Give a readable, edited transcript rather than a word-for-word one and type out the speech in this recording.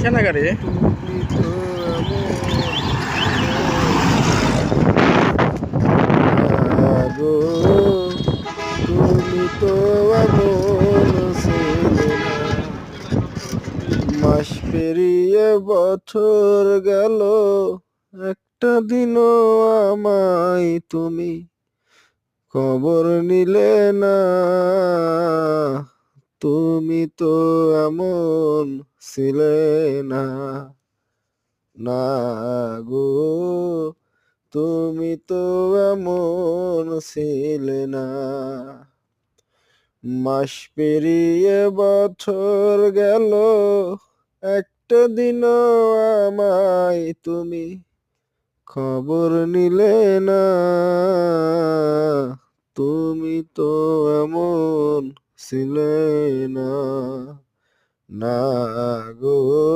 সেনাগারে তুমি তো এমন গো, তুমি তো এমন ছিলে না। মাস পেরিয়ে বছর গেল, একটা দিনও আমায় তুমি খবর নিলে না। তুমি তো এমন ছিলে না, না গো, তুমি তো এমন ছিলে না। মাস পেরিয়ে বছর গেল, একটা দিনও আমায় তুমি খবর নিলে না। তুমি তো এমন ছিলে না, না গো।